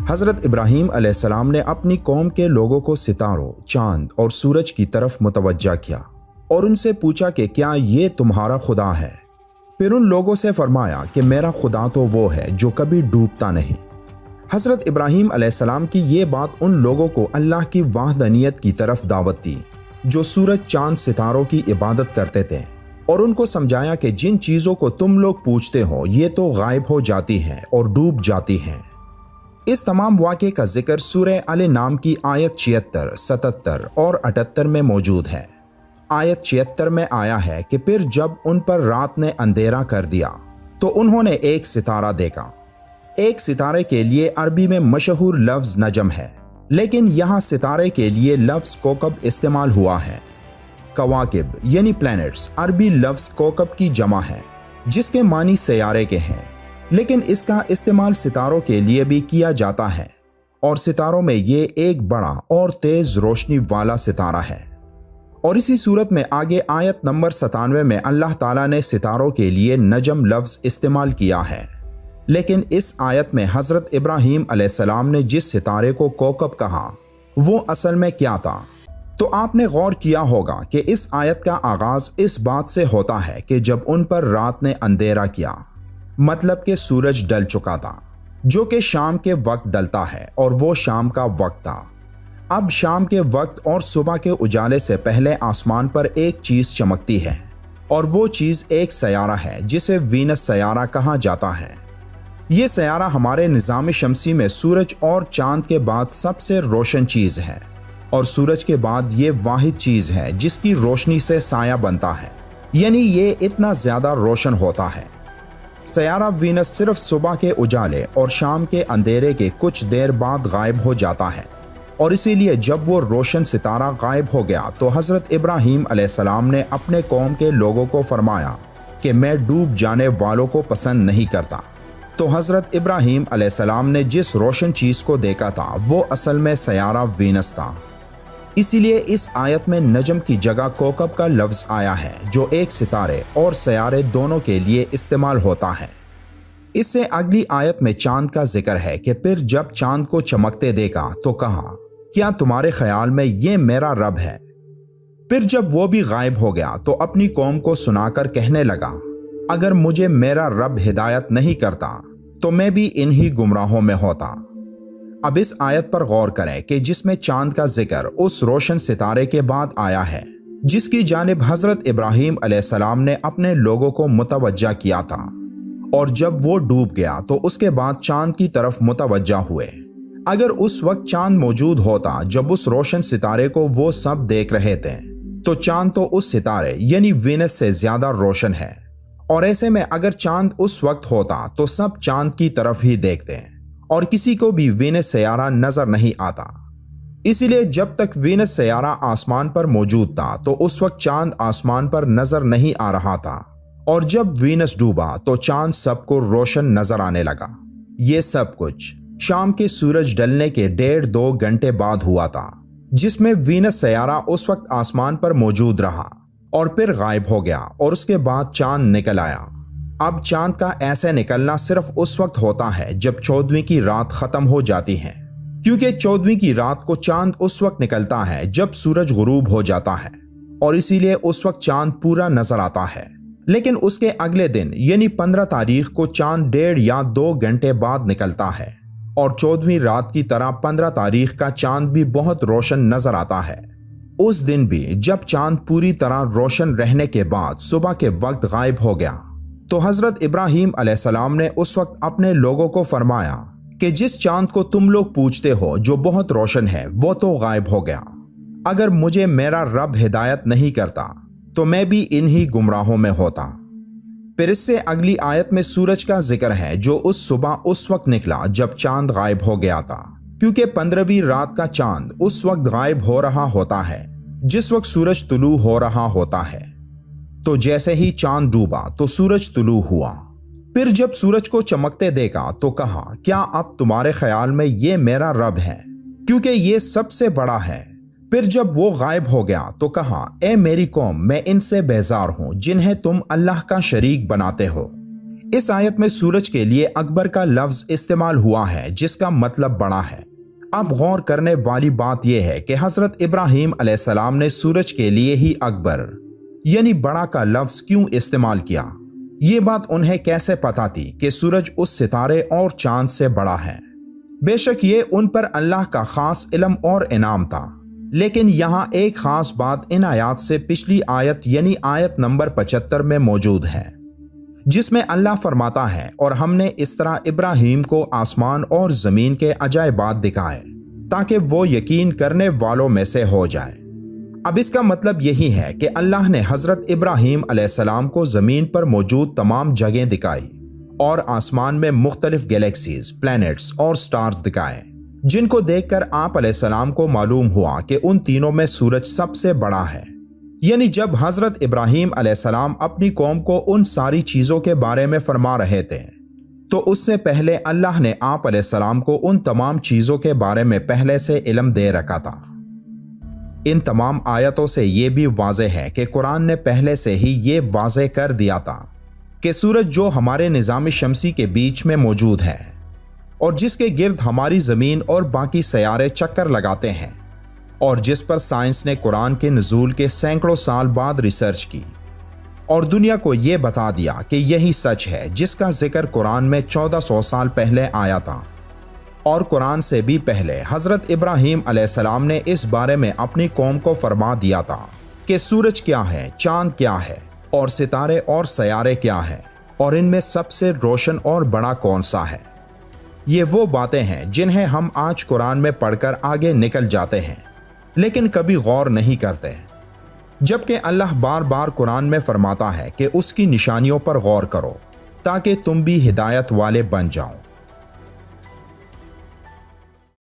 حضرت ابراہیم علیہ السلام نے اپنی قوم کے لوگوں کو ستاروں، چاند اور سورج کی طرف متوجہ کیا اور ان سے پوچھا کہ کیا یہ تمہارا خدا ہے؟ پھر ان لوگوں سے فرمایا کہ میرا خدا تو وہ ہے جو کبھی ڈوبتا نہیں۔ حضرت ابراہیم علیہ السلام کی یہ بات ان لوگوں کو اللہ کی وحدانیت کی طرف دعوت دی جو سورج، چاند، ستاروں کی عبادت کرتے تھے، اور ان کو سمجھایا کہ جن چیزوں کو تم لوگ پوجتے ہو یہ تو غائب ہو جاتی ہیں اور ڈوب جاتی ہیں۔ اس تمام واقعے کا ذکر سورہ الانعام کی آیت 76، 77 اور 78 میں موجود ہے۔ آیت 76 میں آیا ہے کہ پھر جب ان پر رات نے اندھیرا کر دیا تو انہوں نے ایک ستارہ دیکھا۔ ایک ستارے کے لیے عربی میں مشہور لفظ نجم ہے، لیکن یہاں ستارے کے لیے لفظ کوکب استعمال ہوا ہے۔ کواکب یعنی پلینٹس عربی لفظ کوکب کی جمع ہے جس کے معنی سیارے کے ہیں، لیکن اس کا استعمال ستاروں کے لیے بھی کیا جاتا ہے، اور ستاروں میں یہ ایک بڑا اور تیز روشنی والا ستارہ ہے۔ اور اسی صورت میں آگے آیت نمبر 97 میں اللہ تعالیٰ نے ستاروں کے لیے نجم لفظ استعمال کیا ہے، لیکن اس آیت میں حضرت ابراہیم علیہ السلام نے جس ستارے کو کوکب کہا وہ اصل میں کیا تھا؟ تو آپ نے غور کیا ہوگا کہ اس آیت کا آغاز اس بات سے ہوتا ہے کہ جب ان پر رات نے اندھیرا کیا، مطلب کہ سورج ڈل چکا تھا، جو کہ شام کے وقت ڈلتا ہے، اور وہ شام کا وقت تھا۔ اب شام کے وقت اور صبح کے اجالے سے پہلے آسمان پر ایک چیز چمکتی ہے، اور وہ چیز ایک سیارہ ہے جسے وینس سیارہ کہا جاتا ہے۔ یہ سیارہ ہمارے نظام شمسی میں سورج اور چاند کے بعد سب سے روشن چیز ہے، اور سورج کے بعد یہ واحد چیز ہے جس کی روشنی سے سایہ بنتا ہے، یعنی یہ اتنا زیادہ روشن ہوتا ہے۔ سیارہ وینس صرف صبح کے اجالے اور شام کے اندھیرے کے کچھ دیر بعد غائب ہو جاتا ہے، اور اسی لیے جب وہ روشن ستارہ غائب ہو گیا تو حضرت ابراہیم علیہ السلام نے اپنے قوم کے لوگوں کو فرمایا کہ میں ڈوب جانے والوں کو پسند نہیں کرتا۔ تو حضرت ابراہیم علیہ السلام نے جس روشن چیز کو دیکھا تھا وہ اصل میں سیارہ وینس تھا۔ اسی لیے اس آیت میں نجم کی جگہ کوکب کا لفظ آیا ہے جو ایک ستارے اور سیارے دونوں کے لیے استعمال ہوتا ہے۔ اس سے اگلی آیت میں چاند کا ذکر ہے کہ پھر جب چاند کو چمکتے دیکھا تو کہا کیا تمہارے خیال میں یہ میرا رب ہے؟ پھر جب وہ بھی غائب ہو گیا تو اپنی قوم کو سنا کر کہنے لگا اگر مجھے میرا رب ہدایت نہیں کرتا تو میں بھی انہی گمراہوں میں ہوتا۔ اب اس آیت پر غور کریں کہ جس میں چاند کا ذکر اس روشن ستارے کے بعد آیا ہے جس کی جانب حضرت ابراہیم علیہ السلام نے اپنے لوگوں کو متوجہ کیا تھا، اور جب وہ ڈوب گیا تو اس کے بعد چاند کی طرف متوجہ ہوئے۔ اگر اس وقت چاند موجود ہوتا جب اس روشن ستارے کو وہ سب دیکھ رہے تھے تو چاند تو اس ستارے یعنی وینس سے زیادہ روشن ہے، اور ایسے میں اگر چاند اس وقت ہوتا تو سب چاند کی طرف ہی دیکھتے اور کسی کو بھی وینس سیارہ نظر نہیں آتا۔ اسی لیے جب تک وینس سیارہ آسمان پر موجود تھا تو اس وقت چاند آسمان پر نظر نہیں آ رہا تھا، اور جب وینس ڈوبا تو چاند سب کو روشن نظر آنے لگا۔ یہ سب کچھ شام کے سورج ڈلنے کے 1.5-2 گھنٹے بعد ہوا تھا، جس میں وینس سیارہ اس وقت آسمان پر موجود رہا اور پھر غائب ہو گیا، اور اس کے بعد چاند نکل آیا۔ اب چاند کا ایسے نکلنا صرف اس وقت ہوتا ہے جب 14ویں کی رات ختم ہو جاتی ہے، کیونکہ 14ویں کی رات کو چاند اس وقت نکلتا ہے جب سورج غروب ہو جاتا ہے، اور اسی لیے اس وقت چاند پورا نظر آتا ہے۔ لیکن اس کے اگلے دن یعنی 15 تاریخ کو چاند 1.5 یا 2 گھنٹے بعد نکلتا ہے، اور 14ویں رات کی طرح 15 تاریخ کا چاند بھی بہت روشن نظر آتا ہے۔ اس دن بھی جب چاند پوری طرح روشن رہنے کے بعد صبح کے وقت غائب ہو گیا تو حضرت ابراہیم علیہ السلام نے اس وقت اپنے لوگوں کو فرمایا کہ جس چاند کو تم لوگ پوجتے ہو جو بہت روشن ہے وہ تو غائب ہو گیا۔ اگر مجھے میرا رب ہدایت نہیں کرتا تو میں بھی انہی گمراہوں میں ہوتا۔ پھر اس سے اگلی آیت میں سورج کا ذکر ہے جو اس صبح اس وقت نکلا جب چاند غائب ہو گیا تھا، کیونکہ 15ویں رات کا چاند اس وقت غائب ہو رہا ہوتا ہے جس وقت سورج طلوع ہو رہا ہوتا ہے۔ تو جیسے ہی چاند ڈوبا تو سورج طلوع ہوا۔ پھر جب سورج کو چمکتے دیکھا تو کہا کیا اب تمہارے خیال میں یہ میرا رب ہے، کیونکہ یہ سب سے بڑا ہے۔ پھر جب وہ غائب ہو گیا تو کہا اے میری قوم، میں ان سے بیزار ہوں جنہیں تم اللہ کا شریک بناتے ہو۔ اس آیت میں سورج کے لیے اکبر کا لفظ استعمال ہوا ہے جس کا مطلب بڑا ہے۔ اب غور کرنے والی بات یہ ہے کہ حضرت ابراہیم علیہ السلام نے سورج کے لیے ہی اکبر یعنی بڑا کا لفظ کیوں استعمال کیا؟ یہ بات انہیں کیسے پتا تھی کہ سورج اس ستارے اور چاند سے بڑا ہے؟ بے شک یہ ان پر اللہ کا خاص علم اور انعام تھا، لیکن یہاں ایک خاص بات ان آیات سے پچھلی آیت یعنی آیت نمبر 75 میں موجود ہے، جس میں اللہ فرماتا ہے اور ہم نے اس طرح ابراہیم کو آسمان اور زمین کے عجائبات دکھائے تاکہ وہ یقین کرنے والوں میں سے ہو جائے۔ اب اس کا مطلب یہی ہے کہ اللہ نے حضرت ابراہیم علیہ السلام کو زمین پر موجود تمام جگہیں دکھائی اور آسمان میں مختلف گیلیکسیز، پلینٹس اور سٹارز دکھائے، جن کو دیکھ کر آپ علیہ السلام کو معلوم ہوا کہ ان تینوں میں سورج سب سے بڑا ہے۔ یعنی جب حضرت ابراہیم علیہ السلام اپنی قوم کو ان ساری چیزوں کے بارے میں فرما رہے تھے تو اس سے پہلے اللہ نے آپ علیہ السلام کو ان تمام چیزوں کے بارے میں پہلے سے علم دے رکھا تھا۔ ان تمام آیتوں سے یہ بھی واضح ہے کہ قرآن نے پہلے سے ہی یہ واضح کر دیا تھا کہ سورج جو ہمارے نظام شمسی کے بیچ میں موجود ہے اور جس کے گرد ہماری زمین اور باقی سیارے چکر لگاتے ہیں اور جس پر سائنس نے قرآن کے نزول کے سینکڑوں سال بعد ریسرچ کی اور دنیا کو یہ بتا دیا کہ یہی سچ ہے، جس کا ذکر قرآن میں 1400 سال پہلے آیا تھا، اور قرآن سے بھی پہلے حضرت ابراہیم علیہ السلام نے اس بارے میں اپنی قوم کو فرما دیا تھا کہ سورج کیا ہے، چاند کیا ہے اور ستارے اور سیارے کیا ہیں اور ان میں سب سے روشن اور بڑا کون سا ہے۔ یہ وہ باتیں ہیں جنہیں ہم آج قرآن میں پڑھ کر آگے نکل جاتے ہیں لیکن کبھی غور نہیں کرتے، جبکہ اللہ بار بار قرآن میں فرماتا ہے کہ اس کی نشانیوں پر غور کرو تاکہ تم بھی ہدایت والے بن جاؤ۔